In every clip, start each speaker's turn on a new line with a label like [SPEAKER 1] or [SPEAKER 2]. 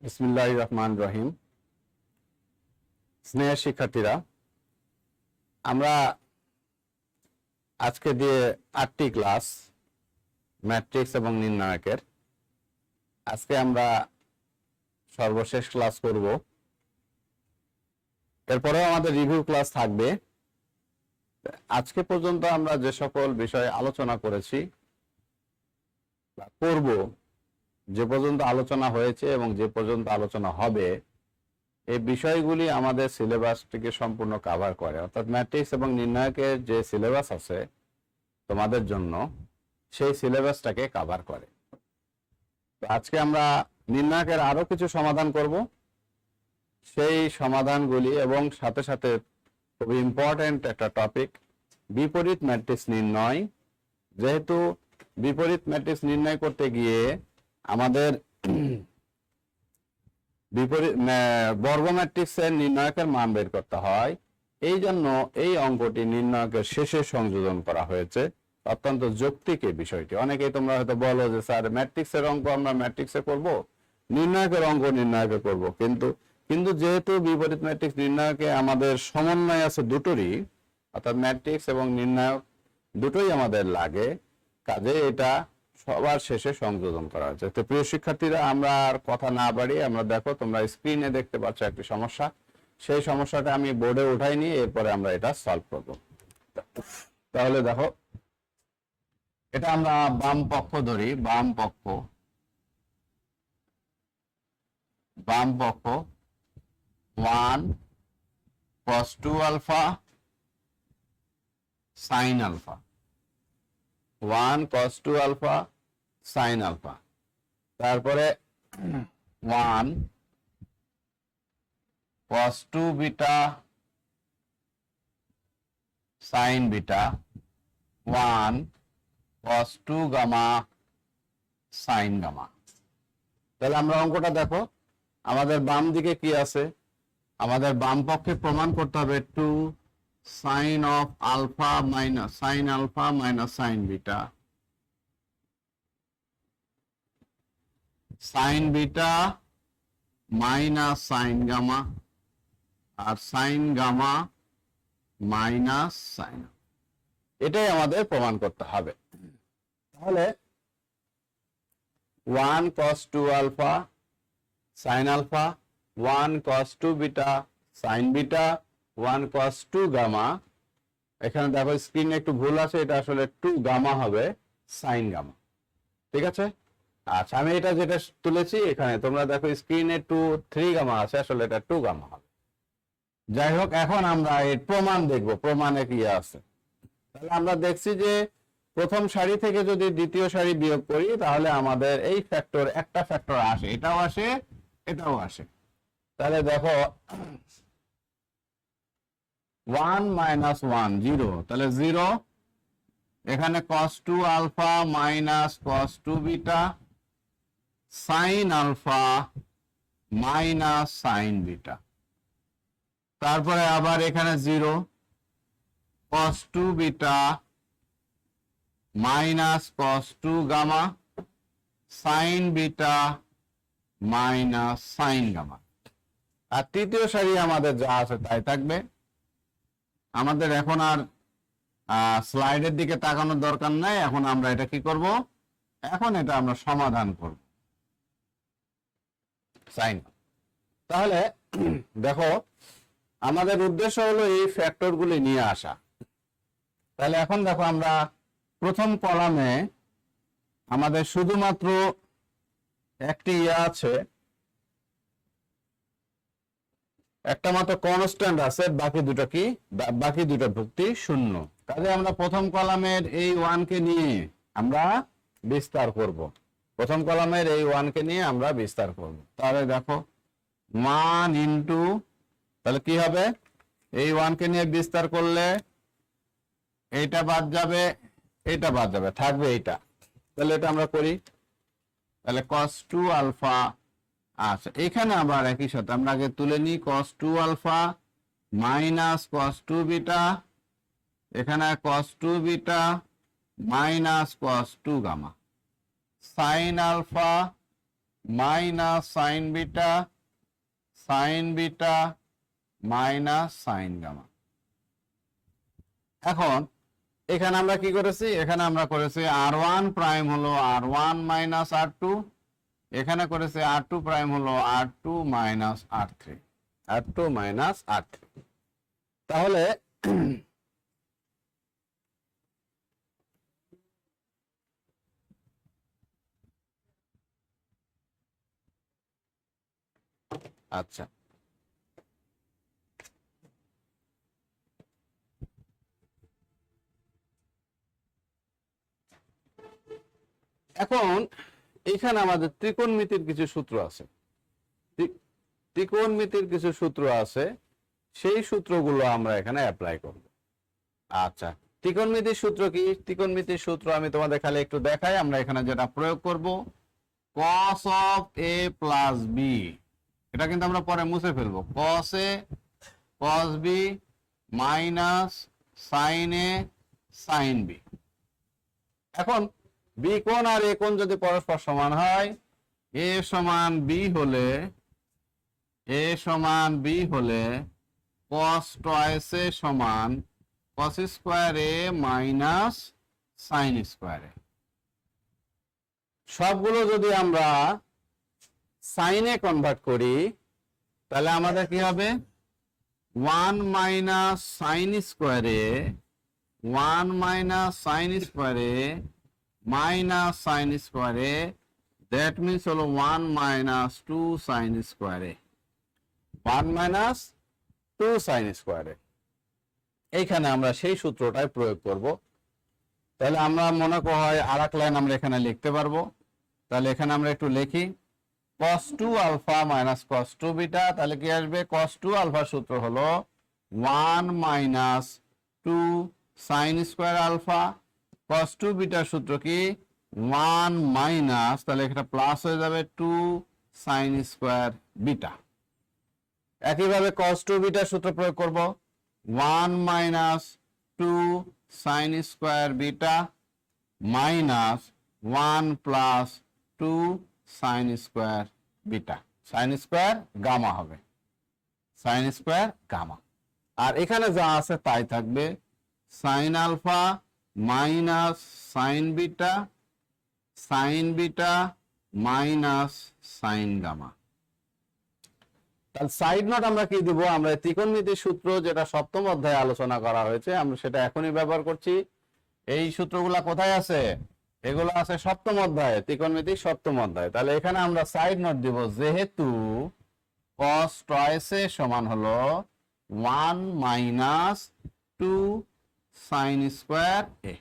[SPEAKER 1] বিসমিল্লাহির রহমানির রহিম। স্নেহের শিক্ষার্থীরা, আমরা আজকে দিয়ে 8টি ক্লাস ম্যাট্রিক্স এবং নির্ণায়কের। আজকে আমরা সর্বশেষ ক্লাস করব। এরপরেও আমাদের রিভিউ ক্লাস থাকবে। আজকে পর্যন্ত আমরা যে সকল বিষয়ে আলোচনা করেছি বা করব, যে পর্যন্ত আলোচনা হয়েছে এবং যে পর্যন্ত আলোচনা হবে, এই বিষয়গুলি আমাদের সিলেবাসটিকে সম্পূর্ণ কভার করে। অর্থাৎ ম্যাট্রিক্স এবং নির্ণায়কের যে সিলেবাস আছে তোমাদের জন্য, সেই সিলেবাসটাকে কভার করে। তো আজকে আমরা নির্ণায়কের আরো কিছু সমাধান করব। সেই সমাধানগুলি এবং সাথে সাথে খুবই ইম্পর্টেন্ট একটা টপিক, বিপরীত ম্যাট্রিক্স নির্ণয়। যেহেতু বিপরীত ম্যাট্রিক্স নির্ণয় করতে গিয়ে আমাদের বিপরীত বর্গ ম্যাট্রিক্সের নির্ণায়কের মান বের করতে হয়, এই জন্য এই অঙ্কটি নির্ণায়কের শেষে সংযোজন করা হয়েছে। অত্যন্ত যৌক্তিক এই বিষয়টি। অনেকেই তোমরা হয়তো বলো যে স্যার, ম্যাট্রিক্সের অঙ্ক আমরা ম্যাট্রিক্সে করব, নির্ণায়কের অঙ্ক নির্ণায়কে করব। কিন্তু যেহেতু বিপরীত ম্যাট্রিক্স নির্ণায়কে আমাদের সমন্বয় আছে দুটোরই, অর্থাৎ ম্যাট্রিক্স এবং নির্ণায়ক দুটোই আমাদের লাগে, কাজে এটা সবার শেষে সংযোজন করা হয়েছে। তো প্রিয় শিক্ষার্থীরা, আমরা আর কথা না বাড়িয়ে আমরা দেখো, তোমরা স্ক্রিনে দেখতে পাচ্ছ একটি সমস্যা। সেই সমস্যাটা আমি বোর্ডে উঠাই নিয়ে এরপরে আমরা এটা সলভ করব। তাহলে দেখো, এটা আমরা বাম পক্ষ ধরি। বাম পক্ষ 1 cos 2 alpha sin alpha, 1 cos 2 alpha sin alpha, তারপরে 1 cos 2 beta sin beta, 1 cos 2 gamma sin gamma. তাহলে আমরা অঙ্কটা দেখো, আমাদের বাম দিকে কি আছে? আমাদের বাম পক্ষে প্রমাণ করতে হবে 2 sin of alpha minus sin alpha minus sin beta, sin beta minus sin gamma, R sin gamma minus sin। এটাই আমাদের প্রমাণ করতে হবে। তাহলে 1 cos 2 alpha sin alpha, 1 cos 2 beta sin beta, 1 cos 2 gamma. এখানে দেখো স্ক্রিনে একটু ভুল আছে, এটা আসলে 2 গামা হবে sin গামা। ঠিক আছে? আচ্ছা, আমি এটা যেটা তুলেছি এখানে তোমরা দেখো স্ক্রিনে 3 গামা আছে, আসলে এটা 2 গামা হবে। যাই হোক, এখন আমরা এর প্রমাণ দেখব, প্রমাণে কি আছে। তাহলে আমরা দেখছি যে প্রথম সারি থেকে যদি দ্বিতীয় সারি বিয়োগ করি, তাহলে আমাদের এই ফ্যাক্টর, একটা ফ্যাক্টর আসে, এটাও আসে, এটাও আসে। তাহলে দেখো 1 minus 1 0, তাহলে 0। এখানে cos 2 alpha minus cos 2 beta sin alpha minus sin beta, তারপরে আবার এখানে 0 cos 2 beta minus cos 2 gamma sin beta minus sin gamma. আর তৃতীয় সারি আমাদের যা আছে তাই থাকবে। আমাদের এখন আর স্লাইডের দিকে তাকানোর দরকার নাই। এখন আমরা এটা কি করব? এখন এটা আমরা সমাধান করব সাইন। তাহলে দেখো, আমাদের উদ্দেশ্য হলো এই ফ্যাক্টরগুলি নিয়ে আসা। তাহলে এখন দেখো, আমরা প্রথম কলামে আমাদের শুধুমাত্র একটি আছে, একটা মাত্র কনস্ট্যান্ট আছে, বাকি দুটো কি? বাকি দুটো ভুক্তি শূন্য। কাজে আমরা প্রথম কলামের এই 1 কে নিয়ে আমরা বিস্তার করব। প্রথম কলামের এই 1 কে নিয়ে আমরা বিস্তার করব। তাহলে দেখো 1 ইনটু, তাহলে কি হবে? এই 1 কে নিয়ে বিস্তার করলে এইটা বাদ যাবে, এটা বাদ যাবে, থাকবে এইটা। তাহলে এটা আমরা করি। তাহলে cos 2 আলফা। আচ্ছা, এখানে আবার একই সাথে আমরা আগে তুলে নিই cos 2 alpha minus cos 2 beta, এখানে cos 2 beta minus cos 2 gamma sin alpha minus sine beta minus sine gamma. এখন এখানে আমরা কি করেছি, এখানে আমরা করেছি r1 প্রাইম হলো r1 মাইনাস r2, এখানে করেছে r2 প্রাইম হলো r2 মাইনাস r3, তাহলে আচ্ছা এখন এখানে আমাদের ত্রিকোণমিতির কিছু সূত্র আছে, ত্রিকোণমিতির কিছু সূত্র আছে, সেই সূত্রগুলো আমরা এখানে অ্যাপ্লাই করব। আচ্ছা, ত্রিকোণমিতির সূত্র কি? ত্রিকোণমিতির সূত্র আমি তোমাদের খালি একটু দেখাই। আমরা এখানে যেটা প্রয়োগ করব, cos of a plus B, এটা কিন্তু আমরা পরে মুছে ফেলবো, cos a cos b minus sin a sin b। এখন বি কোণ আর এ কোণ যদি পরস্পর সমান হয়, a সমান b হলে cos twice a সমান cos square a minus sin square a। সবগুলো যদি আমরা সাইনে কনভার্ট করি তাহলে আমাদের কি হবে, 1 মাইনাস সাইন স্কয়ারে মাইনাস সাইন স্কয়ারে, দ্যাট মিনস হলো 1 মাইনাস 2 সাইন স্কয়ারে, 1 মাইনাস 2 সাইন স্কয়ারে। এইখানে আমরা সেই সূত্রটাই প্রয়োগ করব। তাহলে আমরা মনে হয় আর এক লাইন আমরা এখানে লিখতে পারবো। তাহলে এখানে আমরা একটু লিখি, cos 2 alpha minus cos 2 beta, তাহলে কি আসবে, cos 2 আলফার সূত্র হলো 1 minus 2 sine square alpha, cos 2 বিটার সূত্র কি 1 মাইনাস, তাহলে এটা প্লাস হয়ে যাবে 2 সাইন স্কয়ার বিটা। একইভাবে cos 2 বিটার সূত্র প্রয়োগ করব, 1 minus 2 sine square beta minus 1 plus 2 sine square beta, sine square gamma হবে, সাইন স্কয়ার গামা। আর এখানে যা আছে তাই থাকবে, sine alpha minus sine beta minus sine gamma. তাহলে সাইড নোট আমরা কি দিব, আমরা ত্রিকোণমিতির সূত্র যেটা সপ্তম অধ্যায়ে আলোচনা করা হয়েছে আমরা সেটা এখনই ব্যবহার করছি। এই সূত্রগুলা কোথায় আছে, এগুলো আছে সপ্তম অধ্যায়ে, ত্রিকোণমিতির সপ্তম অধ্যায়। তাহলে এখানে আমরা সাইড নোট দিব, যেহেতু cos twice a সমান হলো 1 মাইনাস 2 সাইন স্কয়ার a।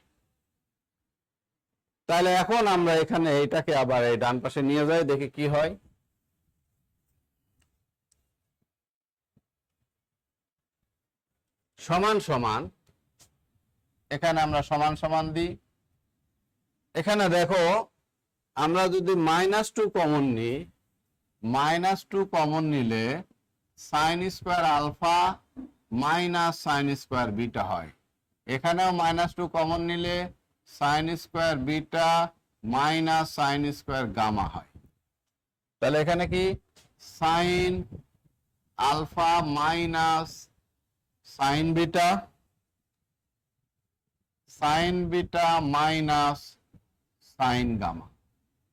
[SPEAKER 1] তাহলে এখন আমরা এখানে এইটাকে আবার এই ডান পাশে নিয়ে যাই, দেখি কি হয়। সমান সমান, এখানে আমরা সমান সমান দিই। এখানে দেখো আমরা যদি -2 কমন নিই, -2 কমন নিলে sine square alpha minus sine square beta হয়। এখানেও -2 কমন নিলে sine square beta minus sine square gamma হয়। তাহলে এখানে কি sine alpha minus sine beta minus sine gamma.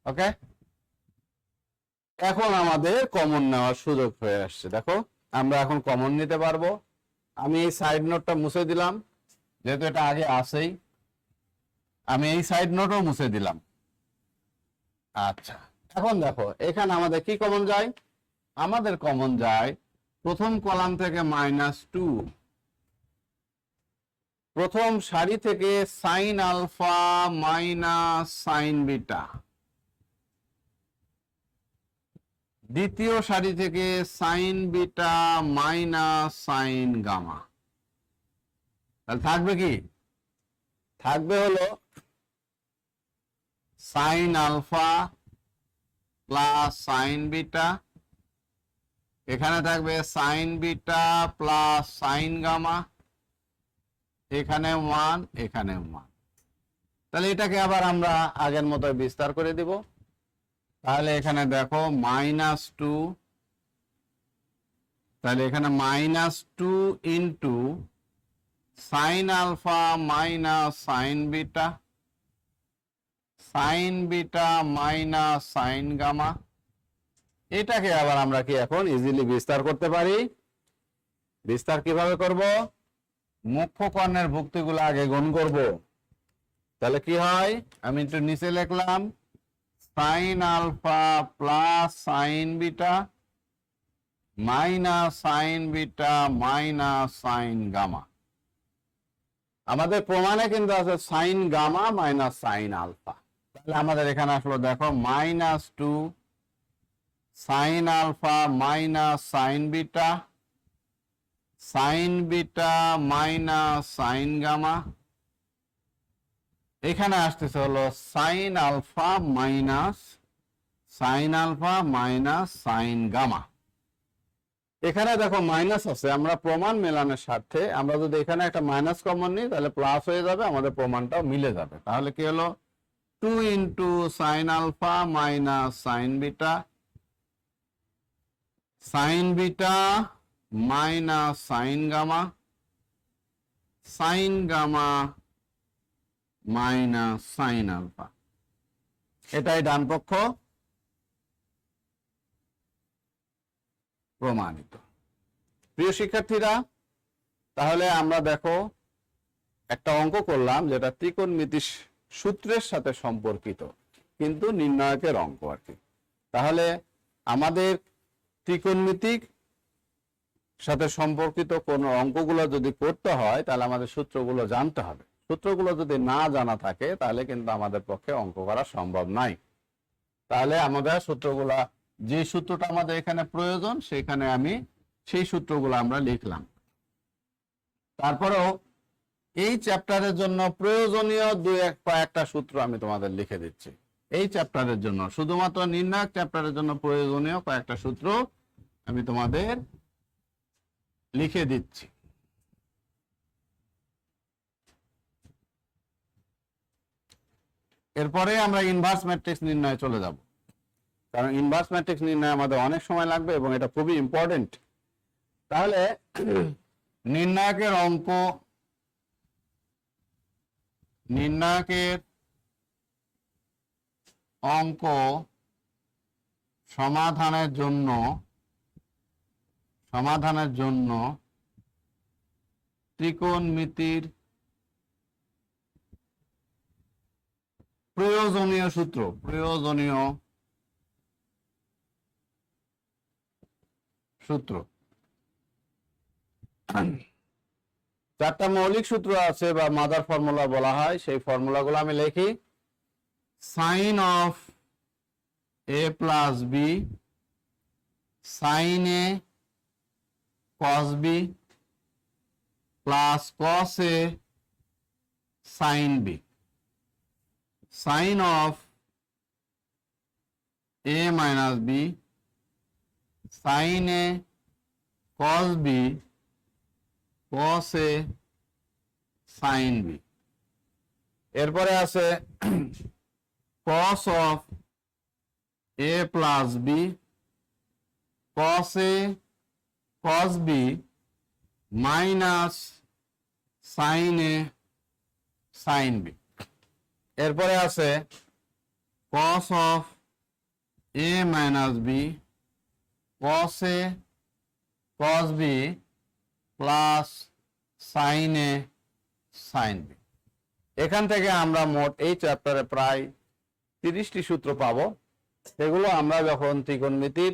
[SPEAKER 1] Okay, এখন আমাদের কমন নেওয়ার সুযোগ হয়ে আসছে। দেখো আমরা এখন কমন নিতে পারবো। আমি এই সাইড নোটটা মুছে দিলাম, যেহেতু এটা আগে আসেই, আমি এই সাইড নোটও মুছে দিলাম। আচ্ছা, এখন দেখো এখানে আমাদের কি কমন যায়, আমাদের কমন যায় প্রথম কলাম থেকে -2, প্রথম সারি থেকে sine alpha minus sine beta, দ্বিতীয় সারি থেকে sine beta minus sine gamma. তাহলে থাকবে কি, থাকবে হলো sine alpha plus sine beta, এখানে থাকবে sine beta plus sine gamma, এখানে 1 এখানে 1। তাহলে এটাকে আবার আমরা আগের মতো বিস্তার করে দিব। তাহলে এখানে দেখো -2, তাহলে এখানে -2 into sine alpha minus sine beta, sine beta minus sine gamma. এটাকে আবার আমরা কি এখন ইজিলি বিস্তার করতে পারি। বিস্তার কিভাবে করব? মুখ্য কর্ণের ভুক্তিগুলো আগে গুণ করব। তাহলে কি হয়, আমি একটু নিচে লিখলাম sine alpha plus sine beta minus sine beta minus sine gamma. আমাদের প্রমাণে কিন্তু আছে sine gamma minus sine alpha. তাহলে আমাদের এখানে আসলো দেখো -2 sine alpha minus sine beta, sine beta minus sine gamma. এখানে আসতেছে হলো sine alpha minus sine gamma. এখানে দেখো মাইনাস আছে, আমরা প্রমাণ মেলানোর স্বার্থে আমরা যদি এখানে একটা মাইনাস কমন নিই তাহলে প্লাস হয়ে যাবে, আমাদের প্রমাণটাও মিলে যাবে। তাহলে কি হলো 2 into sine alpha minus sine beta, sine beta minus sine gamma, sine gamma minus sine alpha. এটাই ডান পক্ষ প্রমাণিত। প্রিয় শিক্ষার্থীরা, তাহলে আমরা দেখো একটা অঙ্ক করলাম যেটা ত্রিকোণমিতি সূত্রের সাথে সম্পর্কিত, কিন্তু নির্ণায়কের অঙ্ক আর কি। তাহলে আমাদের ত্রিকোণমিতিক সাথে সম্পর্কিত কোন অঙ্কগুলো যদি করতে হয় তাহলে আমাদের সূত্রগুলো জানতে হবে। সূত্রগুলো যদি না জানা থাকে তাহলে কিন্তু আমাদের পক্ষে অঙ্ক করা সম্ভব নয়। তাহলে আমাদের সূত্রগুলা, যে সূত্রটা আমাদের এখানে প্রয়োজন সেখানে আমি সেই সূত্রগুলো আমরা লিখলাম। তারপরেও এই চ্যাপ্টারের জন্য প্রয়োজনীয় কয়েকটা সূত্র আমি তোমাদের লিখে দিচ্ছি। এই চ্যাপ্টারের জন্য, শুধুমাত্র নির্ণায়ক চ্যাপ্টারের জন্য প্রয়োজনীয় কয়েকটা সূত্র আমি তোমাদের লিখে দিচ্ছি। এরপরে আমরা ইনভার্স ম্যাট্রিক্স নির্ণয়ে চলে যাব, কারণ ইনভার্স ম্যাট্রিক্স নির্ণয় আমাদের অনেক সময় লাগবে এবং এটা খুবই ইম্পর্টেন্ট। তাহলে নির্ণায়কের অঙ্ক সমাধানের জন্য ত্রিকোণমিতির প্রয়োজনীয় সূত্র, চারটা মৌলিক সূত্র আছে বা মাদার ফর্মুলা বলা হয়, সেই ফর্মুলাগুলো আমি লিখি। Sine of A plus B, sine A cos B plus cos A sine B, sine of A minus B, sine A cos B cos A sine B. এরপরে আছে cos of A plus B, cos A cos B minus sine A sine B. এরপরে আছে cos of A minus B, cos A cos B plus sine A sine B. এখান থেকে আমরা মোট এই চ্যাপ্টারে প্রায় 30টি সূত্র পাবো। সেগুলো আমরা যখন ত্রিকোণমিতির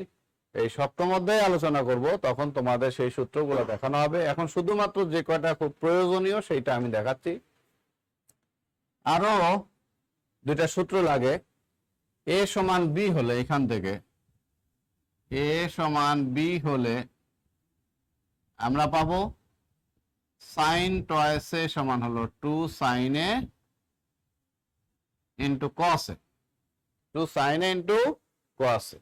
[SPEAKER 1] এই সপ্তম অধ্যায়ে আলোচনা করব তখন তোমাদের সেই সূত্রগুলো দেখানো হবে। এখন শুধুমাত্র যে কয়টা খুব প্রয়োজনীয় সেইটা আমি দেখাচ্ছি। আরো দুইটা সূত্র লাগে। এ সমান বি হলে, এখান থেকে এ সমান বি হলে আমরা পাবো সাইন টয়েস এ সমান হলো 2 সাইন এ ইন্টু কস এ, 2 সাইন এ ইন্টু কস এ।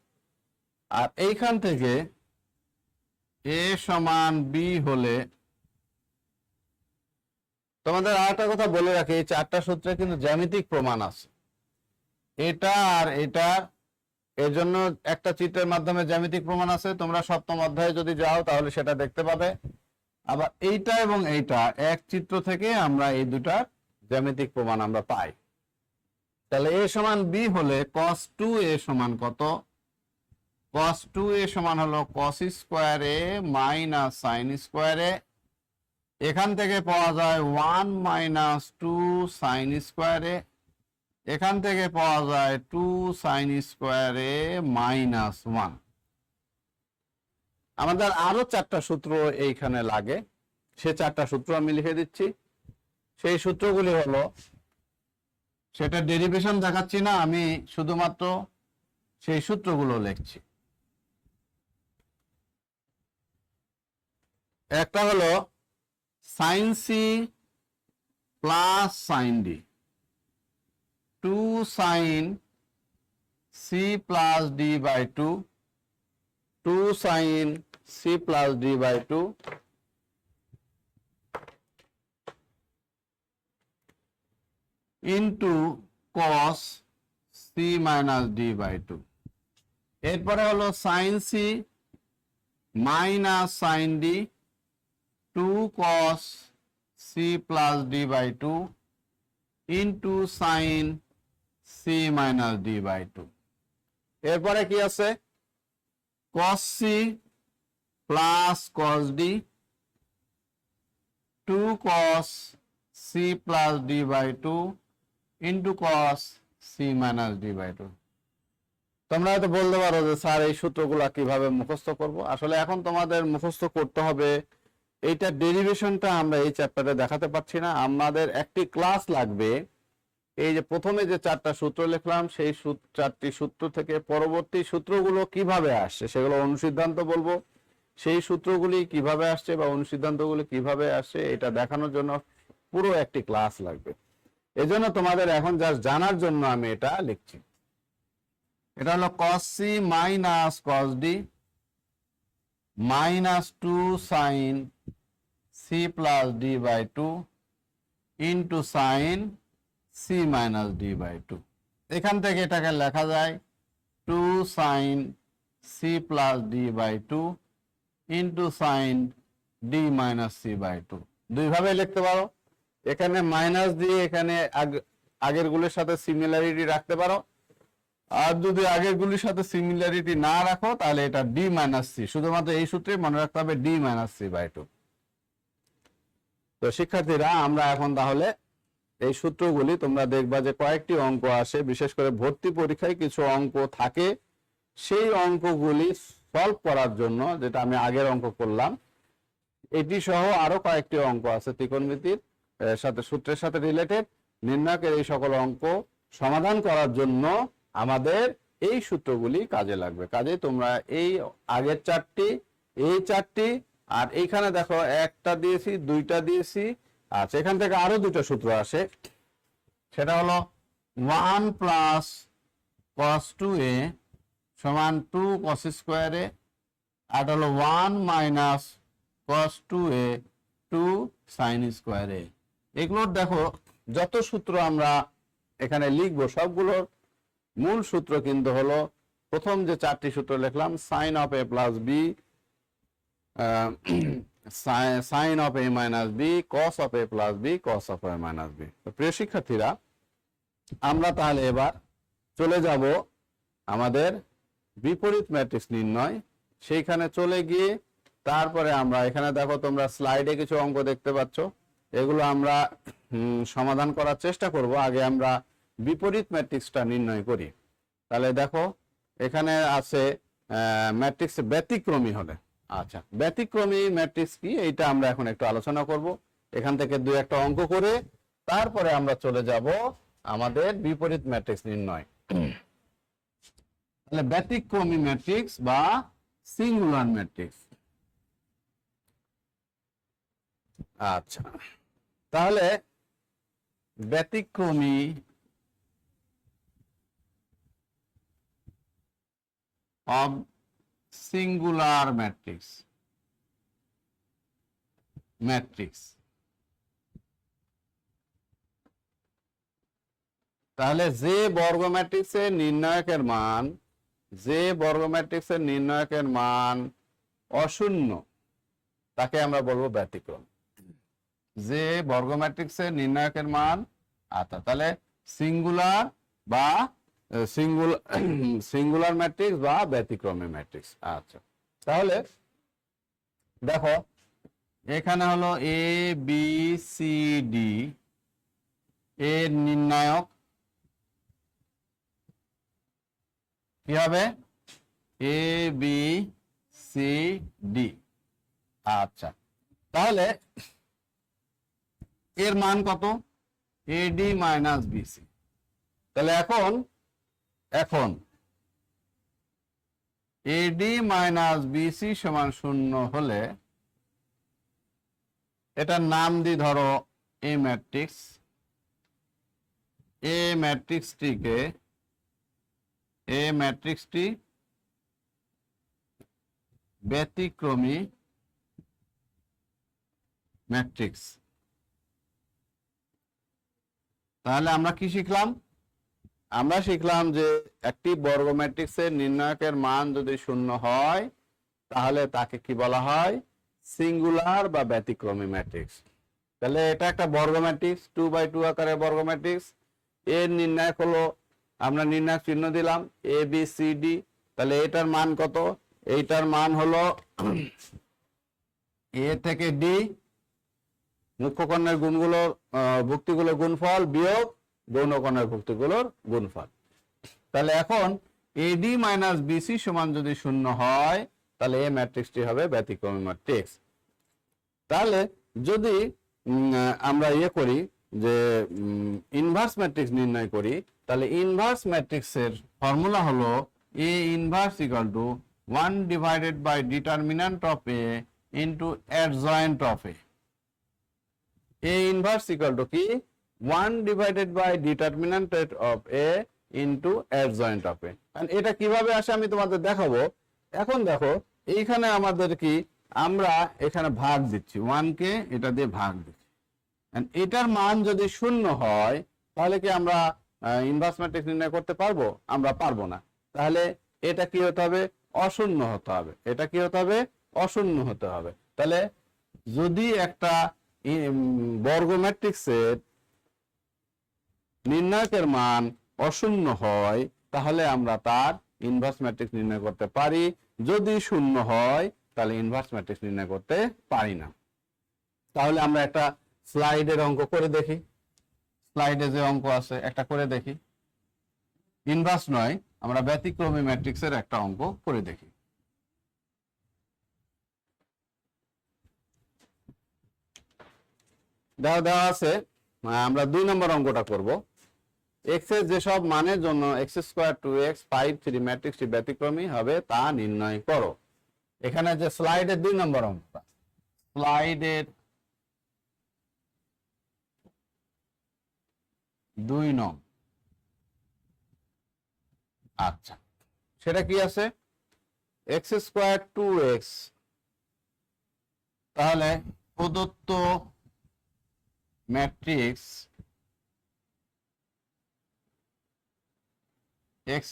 [SPEAKER 1] আর এইখান থেকে এ সমান বি হলে, তোমাদের আরেকটা কথা বলে রাখি, এই চারটা সূত্রে কিন্তু জ্যামিতিক প্রমাণ আছে। এটা আর এর জন্য একটা চিত্রের মাধ্যমে জ্যামিতিক প্রমাণ আছে, তোমরা সপ্তম অধ্যায়ে যদি যাও তাহলে সেটা দেখতে পাবে। আবার এইটা এবং এইটা এক চিত্র থেকে আমরা এই দুটার জ্যামিতিক প্রমাণ আমরা পাই। তাহলে a সমান b হলে cos 2a সমান কত? cos 2a সমান হলো cos square a minus sin square a। এখান থেকে পাওয়া যায় 1 মাইনাস 2 sin স্কয়ার a। এখান থেকে পাওয়া যায় 2 sin স্কয়ার a মাইনাস 1। আমাদের আরো চারটা সূত্র এইখানে লাগে, সে চারটা সূত্র আমি লিখে দিচ্ছি। সেই সূত্রগুলি হলো, সেটা ডেরিভেশন দেখাচ্ছি না, আমি শুধুমাত্র সেই সূত্রগুলো লিখছি। একটা হলো sin c plus sin d, 2 sin c plus d by 2, 2 sin c plus d by 2 into cos c minus d by 2। এরপরে হলো sin c minus sin d, 2 cos c plus d by 2 into sin c minus d by 2। এরপরে কি আছে? cos c plus cos d, 2 cos c plus d by 2 into cos c minus d by 2। তোমরা হয়তো বলতে পারো যে sir এই সূত্রগুলো কিভাবে মুখস্থ করব। আসলে এখন তোমাদের মুখস্থ করতে হবে। এইটা ডেরিভেশনটা আমরা এই চ্যাপ্টারে দেখাতে পাচ্ছি না, আমাদের একটি ক্লাস লাগবে। এই যে প্রথমে যে চারটা সূত্র লিখলাম, সেই চারটি সূত্র থেকে পরবর্তী সূত্রগুলো কিভাবে আসছে সেগুলো অনুসিদ্ধান্ত বলবো। সেই সূত্রগুলি কিভাবে আসছে বা অনুসিদ্ধান্তগুলি কিভাবে আসছে এটা দেখানোর জন্য পুরো একটি ক্লাস লাগবে। এজন্য তোমাদের এখন জাস্ট জানার জন্য আমি এটা লিখছি। এটা হলো cos c minus cos d minus 2 sin c plus d by 2 into sin c minus d by 2। এখান থেকে এটাকে লেখা যায় 2 sin c plus d by 2 into sin d minus c by 2। দুইভাবে লিখতে পারো, এখানে মাইনাস দিয়ে এখানে আগের গুলির সাথে সিমিলারিটি রাখতে পারো, আর যদি আগের গুলির সাথে সিমিলারিটি না রাখো তাহলে এটা d মাইনাস c, শুধুমাত্র এই সূত্রে মনে রাখতে হবে d মাইনাস c বাই 2। তো শিক্ষার্থীরা আমরা এখন তাহলে এই সূত্রগুলি তোমরা দেখবা যে কয়েকটি অঙ্ক আসে, বিশেষ করে ভর্তি পরীক্ষায় কিছু অঙ্ক থাকে, সেই অঙ্কগুলি সলভ করার জন্য, যেটা আমি আগের অঙ্ক করলাম এটি সহ আরো কয়েকটি অঙ্ক আছে ত্রিকোণমিতির সাথে, সূত্রের সাথে রিলেটেড, নির্ণায়কের এই সকল অঙ্ক সমাধান করার জন্য আমাদের এই সূত্রগুলি কাজে লাগবে। কাজে তোমরা এই আগের চারটি, এই চারটি, আর এইখানে দেখো একটা দিয়েছি, দুইটা দিয়েছি, আচ্ছা এখান থেকে আরো দুটো সূত্র আসে। সেটা হলো 1 প্লাস cos 2a সমান 2 cos স্কয়ার a, আর হলো 1 minus cos 2a 2 sin square a। এগুলোর দেখো যত সূত্র আমরা এখানে লিখবো সবগুলোর মূল সূত্র কিন্তু হলো প্রথম যে চারটি সূত্র লিখলাম, sin of a plus b, sin of a minus b, cos of a plus b, cos of a minus b। প্রিয় শিক্ষার্থীরা, আমরা তাহলে এবার চলে যাব আমাদের বিপরীত ম্যাট্রিক্স নির্ণয়। সেইখানে চলে গিয়ে তারপরে আমরা এখানে দেখো তোমরা স্লাইডে কিছু অঙ্ক দেখতে পাচ্ছ, এগুলো আমরা সমাধান করার চেষ্টা করব। আগে আমরা বিপরীত ম্যাট্রিক্সটা নির্ণয় করি। তাহলে দেখো এখানে আছে ম্যাট্রিক্স ব্যতিক্রমী হলে, আচ্ছা ব্যতিক্রমী ম্যাট্রিক্স কি এইটা আমরা এখন একটু আলোচনা করব। এখান থেকে দুই একটা অঙ্ক করে তারপরে আমরা চলে যাব আমাদের বিপরীত ম্যাট্রিক্স নির্ণয়। তাহলে ব্যতিক্রমী ম্যাট্রিক্স বা সিঙ্গুলার ম্যাট্রিক্স। আচ্ছা তাহলে ব্যতিক্রমী of singular matrix, তাহলে যে বর্গ ম্যাট্রিক্সের নির্ণায়কের মান যে বর্গ ম্যাট্রিক্সের নির্ণায়কের মান অশূন্য তাকে আমরা বলবো ব্যতিক্রম। যে বর্গ ম্যাট্রিক্সের নির্ণায়কের মান, আচ্ছা তাহলে সিঙ্গুলার বা সিঙ্গুলার ম্যাট্রিক্স বা ব্যতিক্রমী ম্যাট্রিক্স। আচ্ছা তাহলে দেখো এখানে হলো এ বি সি ডি এর নির্ণায়ক কি হবে? A B C D. আচ্ছা তাহলে এর মান কত? AD minus BC. তাহলে এখন এডি মাইনাস বিসি সমান 0 হলে এটার নাম দি ধরো এ ম্যাট্রিক্স। এ ম্যাট্রিক্সটি ব্যতিক্রমী ম্যাট্রিক্স। তাহলে আমরা কি শিখলাম? আমরা শিখলাম যে একটি বর্গ ম্যাট্রিক্সের নির্ণায়কের মান যদি 0 হয় তাহলে তাকে কি বলা হয়? সিঙ্গুলার বা ব্যতিক্রমী ম্যাট্রিক্স। তাহলে এটা একটা বর্গ ম্যাট্রিক্স, 2x2 আকারের বর্গ ম্যাট্রিক্স। এর নির্ণায়ক হলো, আমরা নির্ণায়ক চিহ্ন দিলাম এ বি সি ডি। তাহলে এটার মান কত? এইটার মান হলো এ থেকে ডি মুখ্য কর্ণের গুণগুলোর ভুক্তিগুলোর গুণফল বিয়োগ গৌণ কর্ণের ভুক্তিগুলোর গুণফল। তাহলে এখন এডি মাইনাস বিসি সমান যদি 0 হয় তাহলে এই ম্যাট্রিক্সটি হবে ব্যতিক্রমী ম্যাট্রিক্স। তাহলে যদি আমরা করি যে ইনভার্স ম্যাট্রিক্স নির্ণয় করি, তাহলে ইনভার্স ম্যাট্রিক্সের ফর্মুলা হলো A inverse equal to 1 divided by determinant of A into adjoint of A. A inverse equal to কি? 1 divided by determinant of A into adjoint of A. এটা কিভাবে আসে আমি তোমাদের দেখাবো। এখন দেখো এইখানে আমাদের কি, আমরা এখানে ভাগ দিচ্ছি, 1 কে এটা দিয়ে ভাগ দিচ্ছি। এটার মান যদি 0 হয় তাহলে কি আমরা ইনভার্স ম্যাট্রিক্স নির্ণয় করতে পারবো? আমরা পারবো না। তাহলে এটা কি হতে হবে? অশূন্য হতে হবে। এটা কি হতে হবে? অশূন্য হতে হবে। তাহলে যদি একটা বর্গ ম্যাট্রিক্সের নির্ণায়কের মান অশূন্য হয় তাহলে আমরা তার ইনভার্স ম্যাট্রিক্স নির্ণয় করতে পারি। যদি 0 হয় তাহলে ইনভার্স ম্যাট্রিক্স নির্ণয় করতে পারি না। তাহলে আমরা একটা স্লাইডের অঙ্ক করে দেখি। স্লাইডে যে অঙ্ক আছে একটা করে দেখি। ইনভার্স নয়, আমরা ব্যতিক্রমী ম্যাট্রিক্সের একটা অঙ্ক করে দেখি। দেওয়া আছে, আমরা 2 নম্বর অঙ্কটা করব। এক্স এর যেসব মানের জন্য x² 2x 5 3 ম্যাট্রিক্সটি ব্যতিক্রমী হবে তা নির্ণয় করো। এখানে যে স্লাইডের 2 নম্বর অঙ্কটা, স্লাইডের 2 নং। আচ্ছা সেটা কি আছে? x² 2x, তাহলে প্রদত্ত ম্যাট্রিক্স x²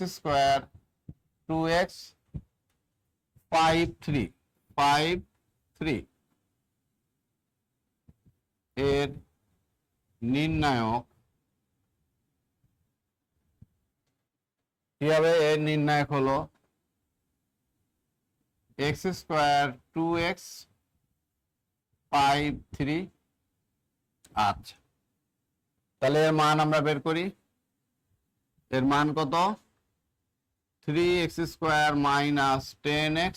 [SPEAKER 1] 2x 5 3 এর নির্ণায়ক কি হবে? এর নির্ণায়ক হলো x² 2x 5 3। আচ্ছা তাহলে এর মান আমরা বের করি। এর মান কত? 3x² minus 10x।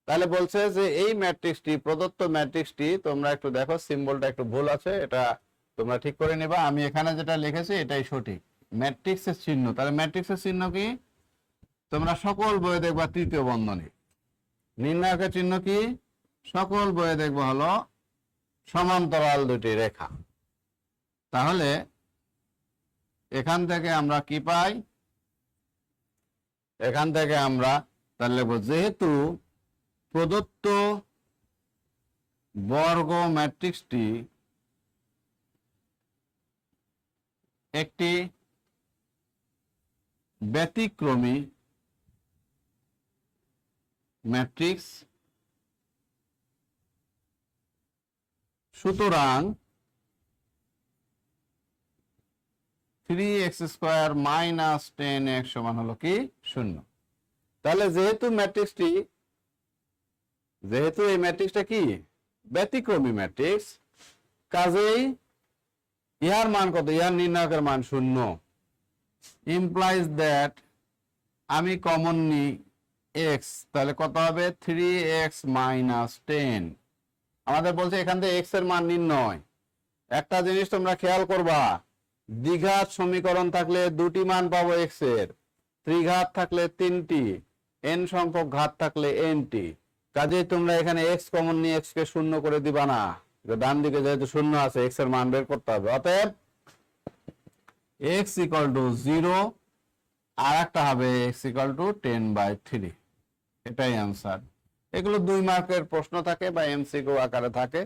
[SPEAKER 1] তাহলে বলছে যে এই ম্যাট্রিক্সটি, প্রদত্ত ম্যাট্রিক্সটি, তোমরা একটু দেখো সিম্বলটা একটু ভুল আছে, এটা তোমরা ঠিক করে নেবা। আমি এখানে যেটা লিখেছি এটাই সঠিক। ম্যাট্রিক্সের চিহ্ন, তাহলে ম্যাট্রিক্সের চিহ্ন কি? তোমরা সকল বইয়ে দেখবা তৃতীয় বন্ধনী। নির্ণায়কের চিহ্ন কি? সকল বইয়ে দেখবা হলো সমান্তরাল দুটি রেখা। তাহলে এখান থেকে আমরা কি পাই? এখান থেকে আমরা তাহলে লিখব যেহেতু প্রদত্ত বর্গ ম্যাট্রিক্সটি একটি ব্যতিক্রমী ম্যাট্রিক্স, সুতরাং 3x² মাইনাস 10x সমান হলো কি 0। তাহলে যেহেতু এই ম্যাট্রিক্সটা কি ব্যতিক্রমী ম্যাট্রিক্স, কাজেই ইহার মান কত, ইহার নির্ণায়কের মান 0, ইমপ্লাইজ দ্যাট আমি কমন নি x, তাহলে কত হবে 3x মাইনাস 10। আমাদের বলছে এখান থেকে x এর মান নির্ণয়। একটা জিনিস তোমরা খেয়াল করবা, দ্বিঘাত সমীকরণ থাকলে দুটি মান পাবো x এর, ত্রিঘাত থাকলে তিনটি, n সংখ্যক ঘাত থাকলে nটি। কাজেই তোমরা এখানে x কমন নিয়ে x কে 0 করে দিবা না, ডান দিকে যেহেতু 0 আছে x এর মান বের করতে হবে। অতএব x = 0 আর একটা হবে x = 10/3। এটাই आंसर। এগুলো 2 মার্কের প্রশ্ন থাকে বা এমসিকিউ আকারে থাকে,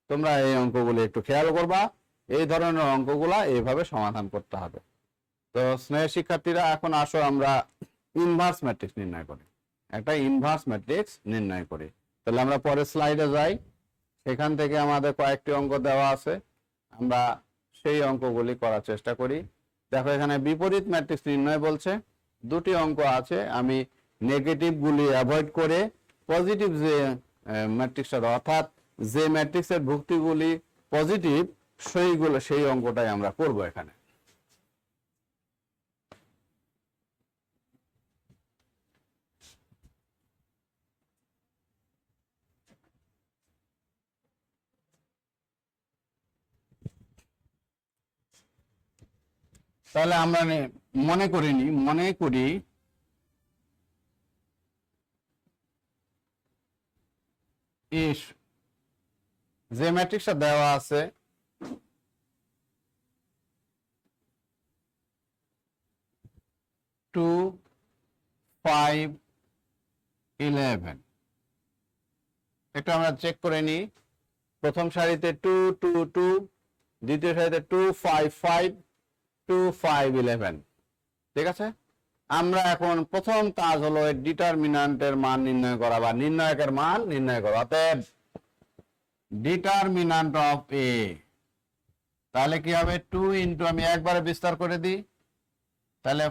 [SPEAKER 1] তোমরা এই অঙ্কগুলো একটু খেয়াল করবা। এই ধরনের অঙ্কগুলা এইভাবে সমাধান করতে হবে। তো স্নেহ শিক্ষার্থীরা, এখন আসো আমরা ইনভার্স ম্যাট্রিক্স নির্ণয় করি, একটা ইনভার্স ম্যাট্রিক্স নির্ণয় করি। তাহলে আমরা পরের স্লাইডে যাই, সেখান থেকে আমাদের কয়েকটি অঙ্ক দেওয়া আছে, আমরা সেই অঙ্কগুলি করার চেষ্টা করি। দেখো এখানে বিপরীত ম্যাট্রিক্স নির্ণয় বলছে, দুটি অঙ্ক আছে, আমি নেগেটিভ গুলি অ্যাভয়েড করে পজিটিভ যে ম্যাট্রিক্সটা অর্থাৎ যে ম্যাট্রিক্সের ভুক্তিগুলি পজিটিভ সেই অঙ্কটাই আমরা করব এখানে। তাহলে আমরা মনে করি যে ম্যাট্রিক্সটা দেওয়া আছে 2 5 11, এটা আমরা চেক করে নিই। প্রথম সারিতে 2 2 2, দ্বিতীয় সারিতে 2 5 5 2 5 11। ঠিক আছে, আমরা এখন প্রথম কাজ হলো ডিটারমিন্যান্টের মান নির্ণয় করা বা নির্ণায়কের মান নির্ণয় করা। অতএব ডিটারমিন্যান্ট অফ এ, তাহলে কি হবে 2 ইনটু, আমি একবারে বিস্তার করে দিই, তাহলে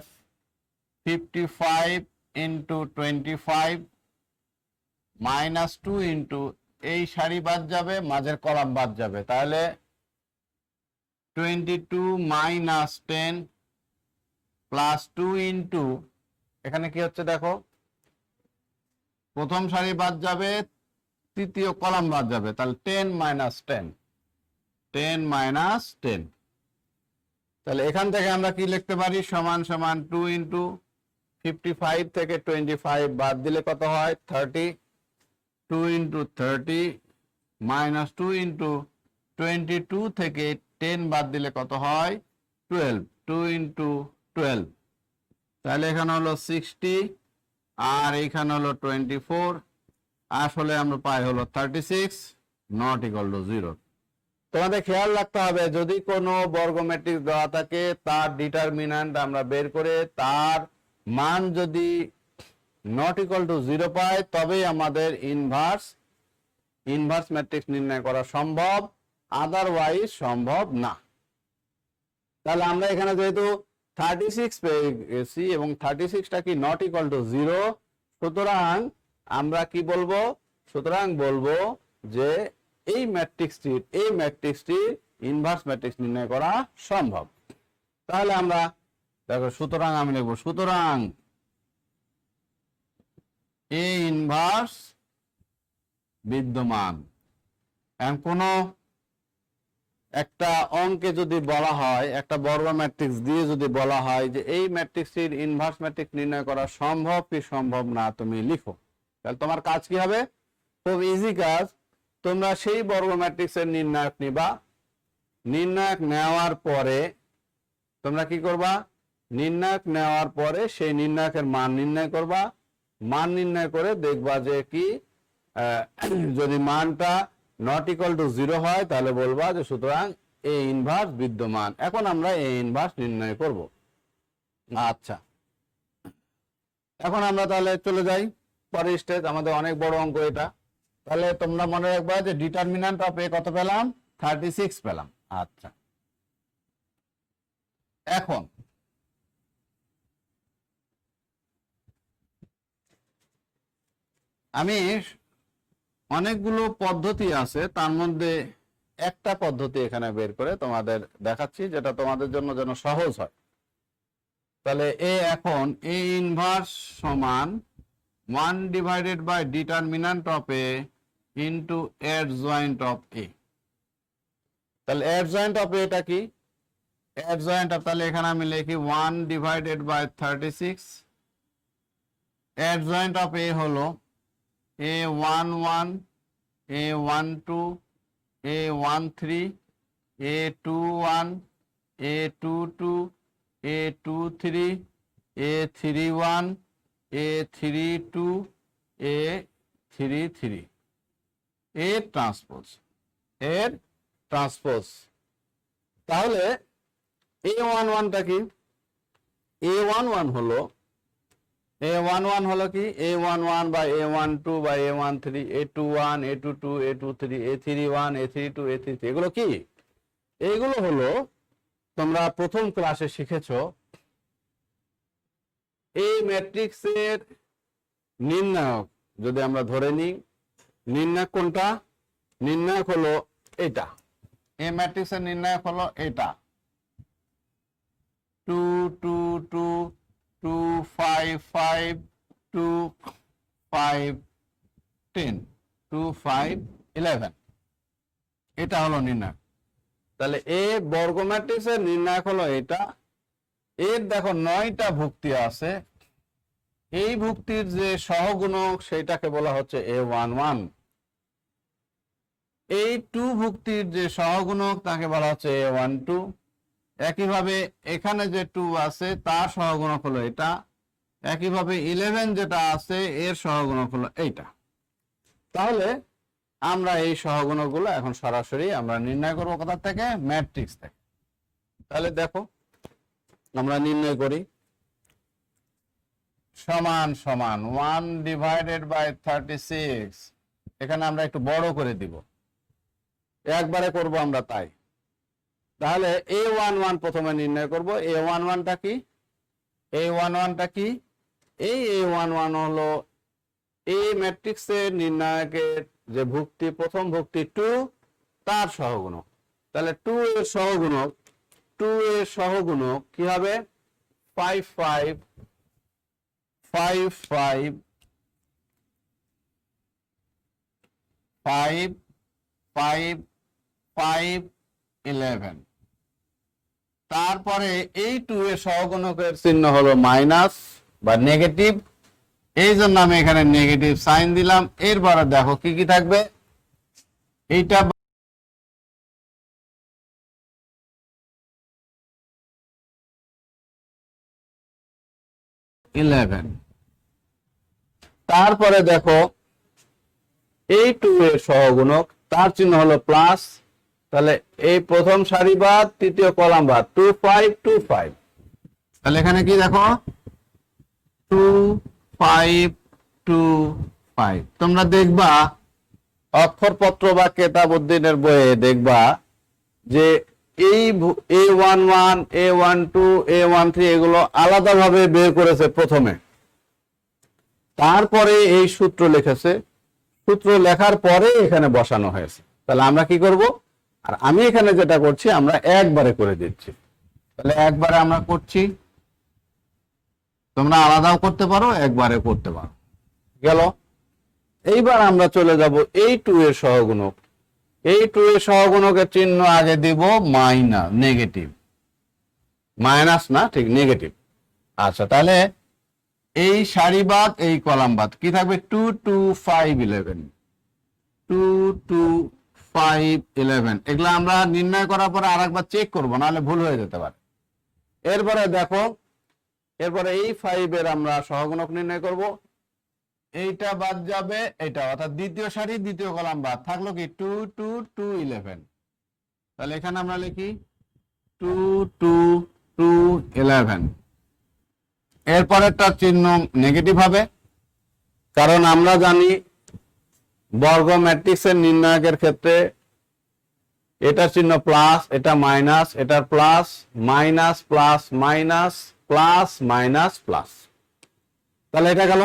[SPEAKER 1] 55 ইনটু 25 মাইনাস 2 ইনটু, এই সারি বাদ যাবে, মাঝের কলাম বাদ যাবে, তাহলে 22 মাইনাস 10 প্লাস 2 ইনটু, এখানে কি হচ্ছে দেখো, প্রথম সারি বাদ যাবে, তৃতীয় কলাম বাদ যাবে, তাহলে 10 মাইনাস 10, 10 মাইনাস 10। তাহলে এখান থেকে আমরা কি লিখতে পারি, সমান সমান 2 ইনটু 55 থেকে 25 বাদ দিলে কত হয় 30, 2 ইনটু 30 মাইনাস 2 ইনটু 22 থেকে 10 বাদ দিলে কত হয় 12, 2 ইনটু 12, তাহলে এখানে হলো 60 আর এখানে হলো 24, আসলে আমরা পাই হলো 36, নট ইকুয়াল টু 0। তোমাদের খেয়াল রাখতে হবে, যদি কোনো বর্গ ম্যাট্রিক্স দেওয়া থাকে তার ডিটারমিন্যান্ট আমরা বের করে তার মান যদি নট ইকুয়াল টু 0 পাই, তবেই আমাদের ইনভার্স ম্যাট্রিক্স নির্ণয় করা সম্ভব, আদারওয়াইজ সম্ভব না। তাহলে আমরা এখানে যেহেতু 36 পেয়ে গেছি এবং 36টা কি নট ইকুয়াল টু 0, সুতরাং আমরা কি বলবো, সুতরাং বলবো যে এই ম্যাট্রিক্সটির ইনভার্স ম্যাট্রিক্স নির্ণয় করা সম্ভব। তাহলে আমরা দেখো, সুতরাং আমি লিখবো, সুতরাং এ ইনভার্স বিদ্যমান। কোন একটা অঙ্কে যদি বলা হয়, একটা বর্গ ম্যাট্রিক্স দিয়ে যদি বলা হয় যে এই ম্যাট্রিক্সটির ইনভার্স ম্যাট্রিক্স নির্ণয় করা সম্ভব কি সম্ভব না, তুমি লিখো। তাহলে তোমার কাজ কি হবে, খুব ইজি কাজ, তোমরা সেই বর্গ ম্যাট্রিক্সের নির্ণায়ক নিবা, নির্ণায়ক নেওয়ার পরে তোমরা কি করবা, নির্ণায়ক নেওয়ার পরে সেই নির্ণায়কের মান নির্ণয় করবা, মান নির্ণয় করে দেখবা যে কি যদি মানটা নট ইকুয়াল টু 0 হয় তাহলে বলবা যে সুতরাং এ ইনভার্স বিদ্যমান। এখন আমরা এ ইনভার্স নির্ণয় করব। আচ্ছা, এখন আমরা তাহলে চলে যাই পরের স্টেজ, আমাদের অনেক বড় অঙ্ক এটা। তাহলে তোমরা মনে রাখবা যে ডিটারমিন্যান্ট অফ এ কত পেলাম, 36 পেলাম। আচ্ছা, এখন আমি অনেকগুলো পদ্ধতি আছে, তার মধ্যে একটা পদ্ধতি এখানে বের করে তোমাদের দেখাচ্ছি, যেটা তোমাদের জন্য যেন সহজ হয়। তাহলে এ এখন এ ইনভার্স সমান 1 divided by determinant of A into adjoint of A. তাহলে অ্যাডজয়েন্ট অফ এটা কি, অ্যাডজয়েন্ট অফ, তাহলে এখানে আমি লিখি 1 ডিভাইডেড বাই 36। অ্যাডজয়েন্ট অফ এ হলো A11, A12, A13, A21, A22, A23, A31, A32, A33, A transpose, এর ট্রান্সপোজ। তাহলে A11টা কি, A11 হলো A11 হলো কি, A11 বা A12 বা A13, A21, A22, A23, A31, A32, A33, এগুলো কি, এইগুলো হলো তোমরা প্রথম ক্লাসে শিখেছো এই ম্যাট্রিক্সের নির্ণায়ক। যদি আমরা ধরে নিই নির্ণায়ক কোনটা, নির্ণায়ক হলো এটা, এই ম্যাট্রিক্সের নির্ণায়ক হলো এটা 2 2 2 2 5 5 2 5 10 2 5 11, এটা হলো নির্ণায়ক। তাহলে এ বর্গ ম্যাট্রিক্সের নির্ণায়ক হলো এটা। এর দেখো 9টা ভুক্তি আছে, এই ভুক্তির যে সহগুণক সেটাকে বলা হচ্ছে A11। এই 2 ভুক্তির যে সহগুণক তাকে বলা হচ্ছে A12। একইভাবে এখানে যে 2 আছে তার সহগুণক হলো এটা। একইভাবে 11 যেটা আছে এর সহগুণক হলো এইটা। তাহলে আমরা এই সহগুণকগুলো এখন সরাসরি আমরা নির্ণয় করব কোথা থেকে, ম্যাট্রিক্স থেকে। তাহলে দেখো আমরা নির্ণয় করি, সমান সমান 1 ডিভাইডেড বাই 36, এখানে আমরা একটু বড় করে দিব, একবারে করব আমরা তাই। তাহলে A11 প্রথমে নির্ণয় করব। A11টা কি, A11টা কি, এই A11 হলো এই ম্যাট্রিক্সের নির্ণায়কের যে ভুক্তি, প্রথম ভুক্তি 2, তার সহগুণক। তাহলে 2 এর সহগুণক, 2 এর সহগুণক কি হবে, 5 5 5 5 5 5 5 11। তারপরে এই 2 এর সহগুণকের চিহ্ন হলো মাইনাস বা নেগেটিভ, এই জন্য আমি এখানে নেগেটিভ সাইন দিলাম। এরপরে দেখো কি কি থাকবে, এইটা 11। তারপরে দেখো এই 2 এর সহগুণক, তার চিহ্ন হলো প্লাস। তাহলে এই প্রথম সারি বাদ তৃতীয় কলাম বাদ, 2 5 2 5। তাহলে এখানে কি দেখো 2 5 2 5। তোমরা দেখবা অক্ষরপত্র বা কেতাবউদ্দিনের বইয়ে দেখবা যে এই A11 A12 A13 এগুলো আলাদাভাবে বের করেছে প্রথমে, তারপরে এই সূত্র লিখেছে, সূত্র লেখার পরে এখানে বসানো হয়েছে। তাহলে আমরা কি করব, আর আমি এখানে যেটা করছি আমরা একবারে করে দিচ্ছি। তাহলে একবারে আমরা করছি, তোমরা আলাদাও করতে পারো একবারে করতে পারো, গেল। এইবার আমরা চলে যাব এই 2 এর সহগুণক। এই 2 এর সহগুণকের চিহ্ন আগে দিব মাইনাস, নেগেটিভ, মাইনাস না ঠিক নেগেটিভ। আচ্ছা, তাহলে এই সারি বাদ এই কলাম বাদ কি থাকবে, 2 2 5 11 2 2 5 11। এগুলো আমরা নির্ণয় করার পরে আরেকবার চেক করবো, নাহলে ভুল হয়ে যেতে পারে। এরপরে দেখো, এরপরে এই 5 এর আমরা সহগুণক নির্ণয় করব। এইটা বাদ যাবে এটা, অর্থাৎ দ্বিতীয় সারি দ্বিতীয় কলাম বাদ থাকলো কি 2 2 2 11। তাহলে এখানে আমরা লিখি 2 2 2 11। এরপরেরটা চিহ্ন নেগেটিভ হবে, কারণ আমরা জানি বর্গ ম্যাট্রিক্সের নির্ণায়কের ক্ষেত্রে এটার চিহ্ন প্লাস, এটা মাইনাস, এটার plus minus plus minus plus minus plus. তাহলে এটা গেল।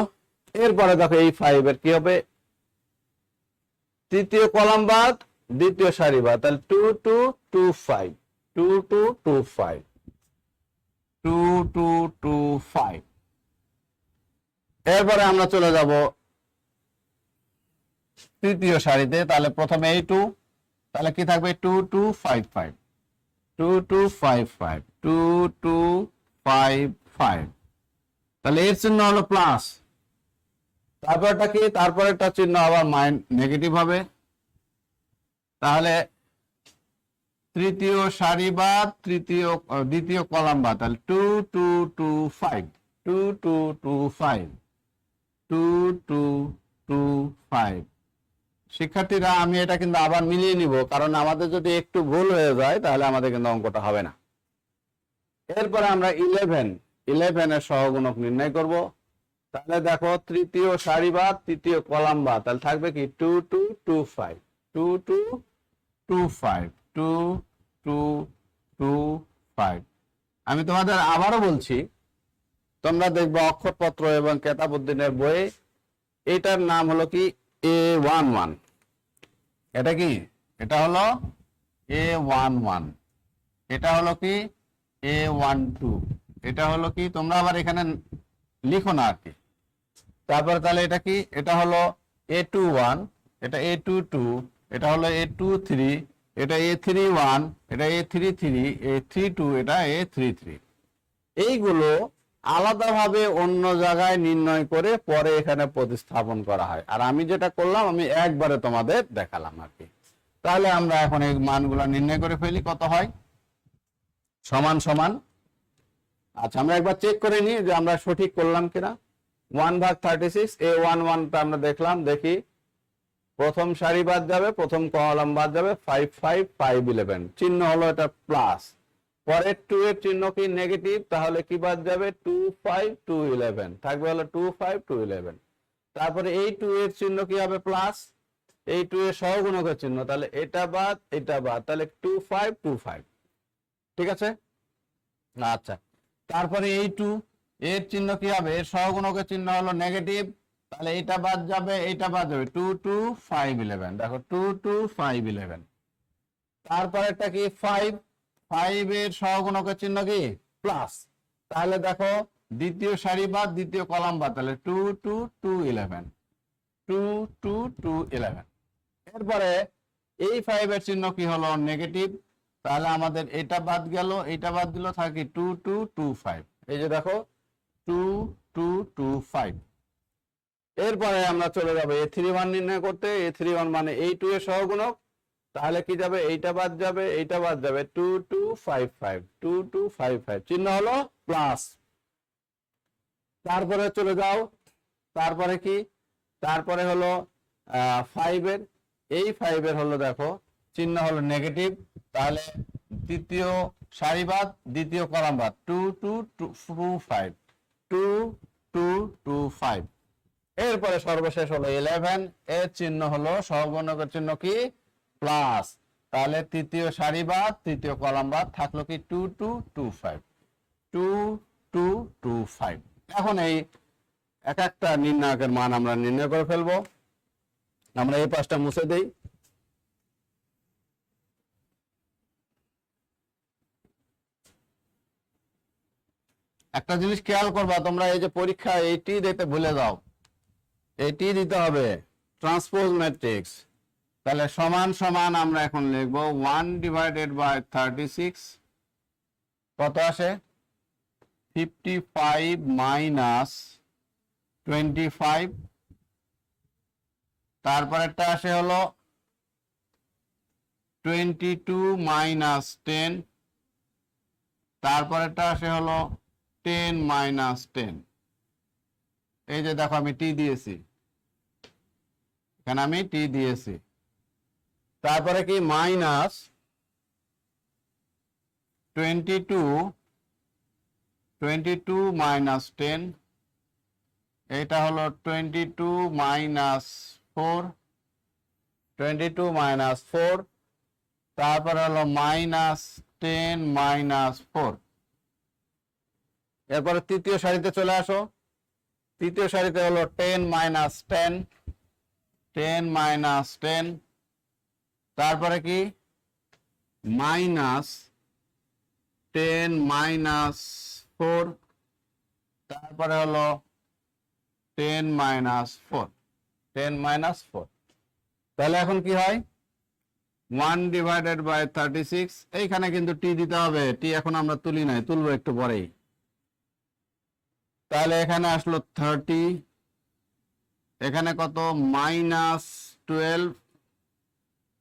[SPEAKER 1] এরপরে দেখো এই 5 এর কি হবে, তৃতীয় কলাম বাদ দ্বিতীয় সারি বাদ, তাহলে 2 2 2 5 2 2 2 5 2 2 2 5। এরপরে আমরা চলে যাব তৃতীয় সারিতে, তাহলে প্রথমে এই 2, তাহলে কি থাকবে 2 2 5 5 2 2 5 5 2 2 5 5। তাহলে এর চিহ্ন হলো প্লাস, তারপরটা কি, তারপরেরটা চিহ্ন আবার নেগেটিভ হবে। তাহলে তৃতীয় সারি বাদ দ্বিতীয় কলাম বাদ, তাহলে 2 2 2 5 2 2 2 5 2 2 2 5। শিক্ষার্থীরা আমি এটা কিন্তু আবার মিলিয়ে নিব, কারণ আমাদের যদি একটু ভুল হয়ে যায় তাহলে আমাদের কিন্তু অঙ্কটা হবে না। এরপরে আমরা 11 এর সহগুণক নির্ণয় করব। তাহলে দেখো তৃতীয় সারি বাদ তৃতীয় কলাম বাদ, তাহলে থাকবে কি 2 2 2 5 2 2 2 5 2 2 2 5। আমি তোমাদের আবারও বলছি, তোমরা দেখবে অক্ষরপত্র এবং কেতাবউদ্দিনের বইয়ে এটার নাম হলো কি A11। এটা কি, এটা হলো A11, এটা হলো কি A12, এটা হলো কি, তোমরা আবার এখানে লিখো না আর কি। তারপরে তাহলে এটা কি, এটা হলো A21, এটা A22, এটা হলো A23, এটা A31, এটা A33, A32, এটা A33। এইগুলো আলাদাভাবে অন্য জায়গায় নির্ণয় করে পরে এখানে প্রতিস্থাপন করা হয়, আর আমি যেটা করলাম আমি একবারে তোমাদের দেখালাম আর কি। তাহলে আমরা এখন এই মানগুলো নির্ণয় করে ফেলি, কত হয়, সমান সমান। আচ্ছা আমরা একবার চেক করে নিই যে আমরা সঠিক করলাম কিনা। 1/36 A11টা আমরা দেখলাম, দেখি প্রথম সারি বাদ যাবে, প্রথম কলাম বাদ যাবে, 5 5 5 11, চিহ্ন হলো এটা প্লাস। পরের 2 এর চিহ্ন কি নেগেটিভ, তাহলে কি বাদ যাবে 2 5 2 11, থাকবে হলো 2 5 2 11। তারপরে এই 2 এর চিহ্ন কি হবে প্লাস, এই 2 এর সহগুণকের চিহ্ন, তাহলে এটা বাদ এটা বাদ, তাহলে 2 5 2 5। ঠিক আছে, আচ্ছা। তারপরে এই 2 এর চিহ্ন কি হবে, এর সহগুণকের চিহ্ন হলো নেগেটিভ, তাহলে এটা বাদ যাবে এটা বাদ যাবে, 2 2 5 11, দেখো 2 2 5 11। তারপরেরটা কি 5 এর সহগুণকের চিহ্ন কি প্লাস, তাহলে দেখো দ্বিতীয় সারি বাদ দ্বিতীয় কলাম বাদ, তাহলে 2 2 2 11 2 2 2 11। এরপরে এই 5 এর চিহ্ন কি হলো নেগেটিভ, তাহলে আমাদের এটা বাদ গেল এটা বাদ দিল, থাকে 2 2 2 5, এই যে দেখো 2 2 2 5। এরপরে আমরা চলে যাবো A31 নির্ণয় করতে। A31 মানে এই 2 এর সহগুণক, তাহলে কি যাবে, এইটা বাদ যাবে এইটা বাদ যাবে, 2 2 5 5 2 2 5 5, চিহ্ন হলো প্লাস। তারপরে চলে যাও, তারপরে কি, তারপরে হলো 5 এর, এই 5 এর হলো দেখো চিহ্ন হলো নেগেটিভ, তাহলে তৃতীয় সারি বাদ দ্বিতীয় কলাম বাদ, 2 2 2 5 2 2 2 5। এরপরে সর্বশেষ হলো 11, এর চিহ্ন হলো সহগুণকের চিহ্ন কি প্লাস, তাহলে তৃতীয় সারি বাদ তৃতীয় কলাম বাদ, থাকলো কি 2 2 2 5 2 2 2 5। এখন এই এক একটা নির্ণায়কের মান আমরা নির্ণয় করে ফেলবো। আমরা এই পাশটা মুছে দেই। একটা জিনিস খেয়াল করবা তোমরা, এই যে পরীক্ষা এইটি দিতে ভুলে যাও, এটি দিতে হবে ট্রান্সপোজ ম্যাট্রিক্স। তাহলে সমান সমান আমরা এখন লিখবো 1/36, কত আসে 55 মাইনাস 25। তারপরেরটা আসে হলো 22 মাইনাস 10। তারপরেরটা আসে হলো 10 মাইনাস 10। এই যে দেখো আমি টি দিয়েছি, এখানে আমি টি দিয়েছি। তারপরে কি মাইনাস 22 22 মাইনাস 10, এটা হলো 22 মাইনাস 4, 22 মাইনাস 4, তারপরে হলো মাইনাস 10 মাইনাস 4। এরপরে তৃতীয় সারিতে চলে আসো। তৃতীয় সারিতে হলো 10 মাইনাস 10, 10 মাইনাস 10, তারপরে কি মাইনাস 10 মাইনাস 4, তারপরে হলো 10 মাইনাস 4, 10 মাইনাস 4। তাহলে এখন কি হয় 1 ডিভাইডেড বাই 36। এইখানে কিন্তু টি দিতে হবে, টি এখন আমরা তুলি নাই, তুলবো একটু পরেই। তাহলে এখানে আসলো 30, এখানে কত মাইনাস 12,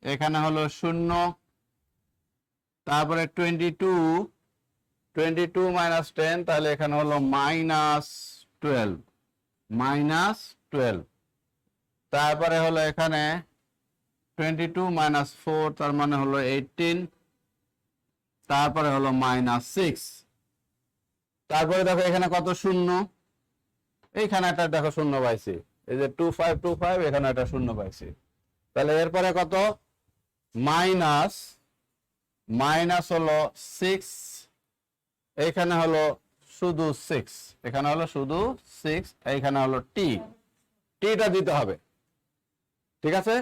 [SPEAKER 1] এখানে হলো 0, তারপরে 22 মাইনাস 10, তাহলে এখানে হলো মাইনাস 12, মাইনাস 12। তারপরে হলো এখানে 22 মাইনাস 4, তার মানে হলো 18, তারপরে হলো মাইনাস 6। তারপরে দেখো এখানে কত শূন্য, এইখানে একটা দেখো শূন্য পাইছি, এই যে 2525, এখানে একটা শূন্য পাইছি। তাহলে এরপরে কত মাইনাস, মাইনাস হলো 6, এইখানে হলো শুধু 6, এখানে হলো শুধু 6, এইখানে হলো টি, টিটা দিতে হবে। ঠিক আছে,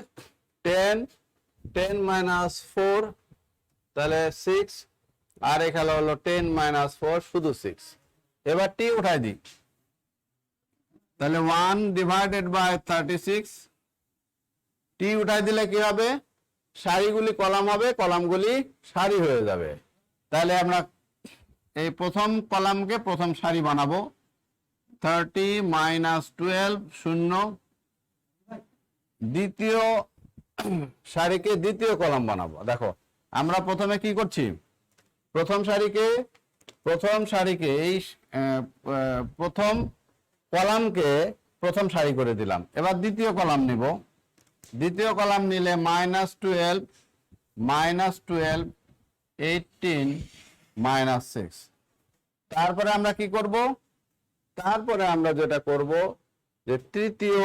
[SPEAKER 1] 10 মাইনাস 4, তাহলে 6, আর এখানে হলো 10 মাইনাস 4 শুধু 6। এবার টি উঠাই দিই, তাহলে 1 ডিভাইডেড বাই 36, টি উঠাই দিলে কি হবে সারিগুলি কলাম হবে, কলামগুলি সারি হয়ে যাবে। তাহলে আমরা এই প্রথম কলামকে প্রথম সারি বানাবো, 30 মাইনাস 12 0, দ্বিতীয় সারিকে দ্বিতীয় কলাম বানাবো। দেখো আমরা প্রথমে কি করছি, প্রথম সারিকে এই প্রথম কলামকে প্রথম সারি করে দিলাম। এবার দ্বিতীয় কলাম নিব, দ্বিতীয় কলাম নিলে মাইনাস 12, 18 মাইনাস 6। তারপরে আমরা কি করব, তারপরে আমরা যেটা করব যে তৃতীয়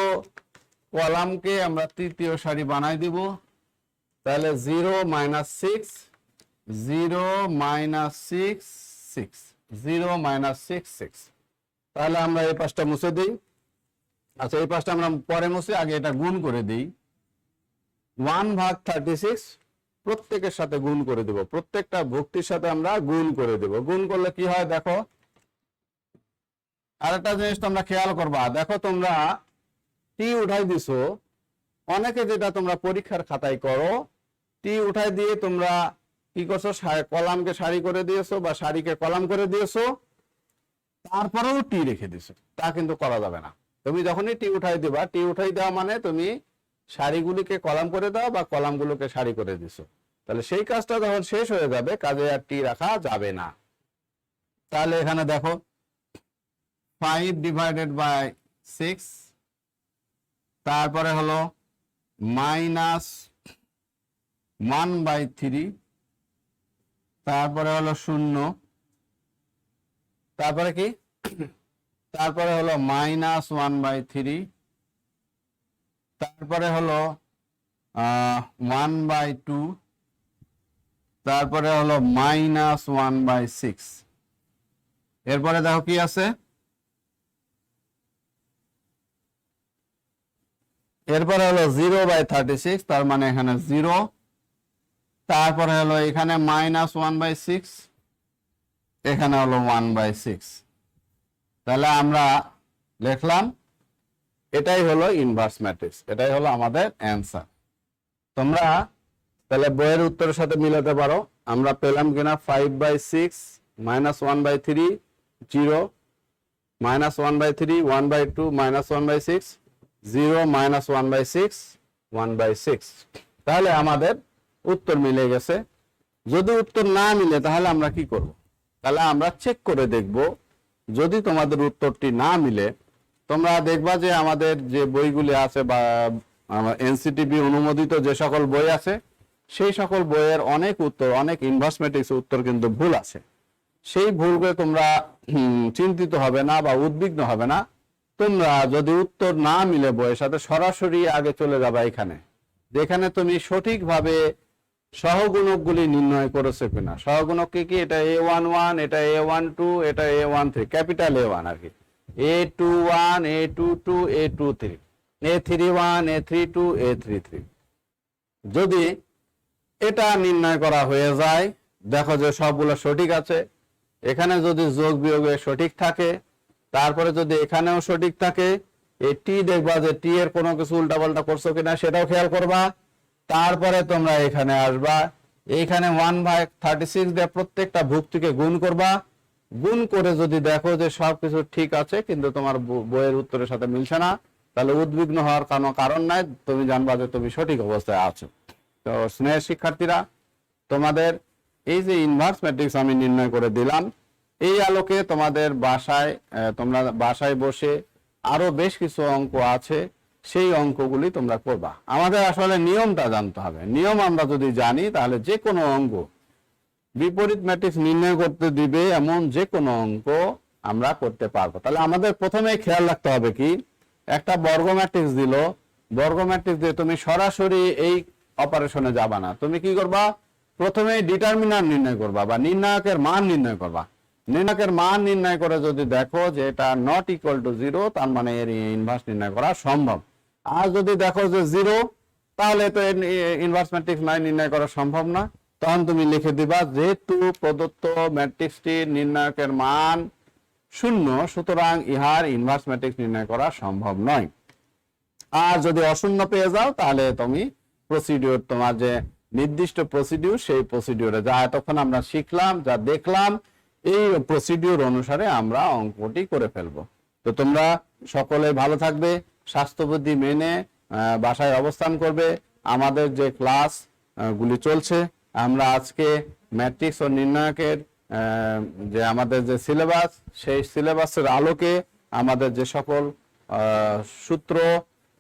[SPEAKER 1] কলামকে আমরা তৃতীয় সারি বানাই দিব। তাহলে 0 মাইনাস 6, 0 মাইনাস 6 6, 0 মাইনাস 6 6। তাহলে আমরা এই পাশটা মুছে দিই। আচ্ছা এই পাশটা আমরা পরে মুছে, আগে এটা গুণ করে দিই। 1 ভাগ 36 প্রত্যেকের সাথে গুণ করে দেব, প্রত্যেকটা ভুক্তির সাথে আমরা গুণ করে দেব। গুণ করলে কি হয় দেখো, আরেকটা জিনিস তোমরা খেয়াল করবা, দেখো তোমরা টি উঠাই দিছো, অনেকে যেটা তোমরা পরীক্ষার খাতায় করো, টি উঠাই দিয়ে তোমরা কি করছো, কলামকে সারি করে দিয়েছো বা সারিকে কলাম করে দিয়েছো, তারপরেও টি রেখে দিছো। তা কিন্তু করা যাবে না। তুমি যখনই টি উঠাই দিবা, টি উঠাই দেওয়া মানে তুমি সারিগুলিকে কলাম করে দাও বা কলামগুলোকে সারি করে দিছো। তাহলে সেই কাজটা যখন শেষ হয়ে যাবে, কাজে আর টি রাখা যাবে না। তাহলে এখানে দেখো 5 ডিভাইডেড বাই 6, তারপরে হলো মাইনাস 1/3, তারপরে হলো 0, তারপরে কি, তারপরে হলো মাইনাস 1/3, তারপরে হলো 1/2, তারপরে হলো মাইনাস 1/6। এরপরে দেখো কি আছে, এরপরে হলো 0/36, তার মানে এখানে 0, তারপরে হলো এখানে মাইনাস 1/6, এখানে হলো 1/6। তাহলে আমরা লিখলাম এটাই হলো ইনভার্স ম্যাট্রিক্স, এটাই হলো আমাদের অ্যান্সার। তোমরা তাহলে বইয়ের উত্তরের সাথে মিলাতে পারো। আমরা পেলাম কিনা 5/6 মাইনাস 1/3 0, মাইনাস 1/3 1/2 মাইনাস 1/6 0, মাইনাস 1/6 1/6। তাহলে আমাদের উত্তর মিলে গেছে। যদি উত্তর না মিলে তাহলে আমরা কি করব, তাহলে আমরা চেক করে দেখব। যদি তোমাদের উত্তরটি না মিলে, তোমরা দেখবা যে আমাদের যে বইগুলি আছে বা এনসিটিভি অনুমোদিত যে সকল বই আছে, সেই সকল বইয়ের অনেক উত্তর, অনেক ইনভার্স ম্যাট্রিক্স উত্তর কিন্তু ভুল আছে। সেই ভুলগুলো তোমরা চিন্তিত হবে না বা উদ্বিগ্ন হবে না। তোমরা যদি উত্তর না মিলে বইয়ের সাথে, সরাসরি আগে চলে যাবে এখানে, যেখানে তুমি সঠিকভাবে সহগুণকগুলি নির্ণয় করেছো কিনা। সহগুণক কি কি? এটা A11, এটা A12, এটা A13, ক্যাপিটাল A1 আর কি, A21, A22, A23, A31, A32, A33। যদি এটা নির্ণয় করা হয়ে যায়, দেখো যে সবগুলো সঠিক আছে, এখানে যদি যোগ বিয়োগে সঠিক থাকে, তারপরে যদি এখানেও সঠিক থাকে, এই টি দেখবা যে টি এর কোনো কিছু উল্টাপাল্টা করছো কিনা সেটাও খেয়াল করবা। তারপরে তোমরা এখানে আসবা, এইখানে 1/36 দিয়ে প্রত্যেকটা ভুক্তিকে গুণ করবা। গুণ করে যদি দেখো যে সবকিছু ঠিক আছে কিন্তু তোমার বইয়ের উত্তরের সাথে মিলছে না, তাহলে উদ্বিগ্ন হওয়ার কোনো কারণ নাই, তুমি জানবা যে তুমি সঠিক অবস্থায় আছো। তো স্নেহের শিক্ষার্থীরা, তোমাদের এই যে ইনভার্স ম্যাট্রিক্স আমি নির্ণয় করে দিলাম, এই আলোকে তোমাদের বাসায়, তোমরা বাসায় বসে আরো বেশ কিছু অঙ্ক আছে, সেই অঙ্কগুলি তোমরা করবা। আমাদের আসলে নিয়মটা জানতে হবে। নিয়ম আমরা যদি জানি তাহলে যে কোনো অঙ্ক, বিপরীত ম্যাট্রিক্স নির্ণয় করতে দিবে এমন যে কোনো অঙ্ক আমরা করতে পারবো। তাহলে আমাদের প্রথমে খেয়াল রাখতে হবে কি, একটা বর্গ ম্যাট্রিক্স দিল, বর্গ ম্যাট্রিক্স দিয়ে তুমি সরাসরি এই অপারেশনে যাবা না। তুমি কি করবা? প্রথমে ডিটারমিনান্ট নির্ণয় করবা বা নির্ণায়কের মান নির্ণয় করবা। নির্ণায়কের মান নির্ণয় করে যদি দেখো যে এটা নট ইকুয়াল টু 0, তার মানে এর ইনভার্স নির্ণয় করা সম্ভব। আর যদি দেখো যে 0, তাহলে তো ইনভার্স ম্যাট্রিক্স নাই, নির্ণয় করা সম্ভব না। তখন তুমি লিখে দিবা যেহেতু প্রদত্ত ম্যাট্রিক্সটির নির্ণায়কের মান 0, সুতরাং ইহার ইনভার্স ম্যাট্রিক্স নির্ণয় করা সম্ভব নয়। আর যদি অশূন্য পেয়ে যাও তাহলে তুমি প্রসিডিউর, তোমার যে নির্দিষ্ট প্রসিডিউর, সেই প্রসিডিউরে যা এতক্ষণ আমরা শিখলাম, যা দেখলাম, এই প্রসিডিউর অনুসারে আমরা অঙ্কটি করে ফেলবো। তো তোমরা সকলে ভালো থাকবে, স্বাস্থ্যবিধি মেনে বাসায় অবস্থান করবে। আমাদের যে ক্লাস গুলি চলছে, আমরা আজকে ম্যাট্রিক্স ও নির্ণায়কের যে আমাদের যে সিলেবাস, সেই সিলেবাসের আলোকে আমাদের যে সকল সূত্র,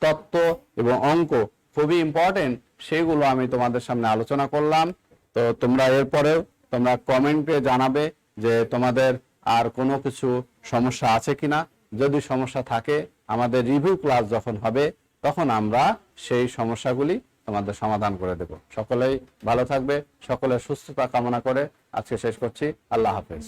[SPEAKER 1] তত্ত্ব এবং অঙ্ক খুবই ইম্পর্টেন্ট, সেগুলো আমি তোমাদের সামনে আলোচনা করলাম। তো তোমরা এরপরেও তোমরা কমেন্টে জানাবে যে তোমাদের আর কোনো কিছু সমস্যা আছে কিনা। যদি সমস্যা থাকে, আমাদের রিভিউ ক্লাস যখন হবে তখন আমরা সেই সমস্যাগুলি তোমাদের সমাধান করে দেব। সকলেই ভালো থাকবে, সকলের সুস্থতা কামনা করে আজকে শেষ করছি। আল্লাহ হাফেজ।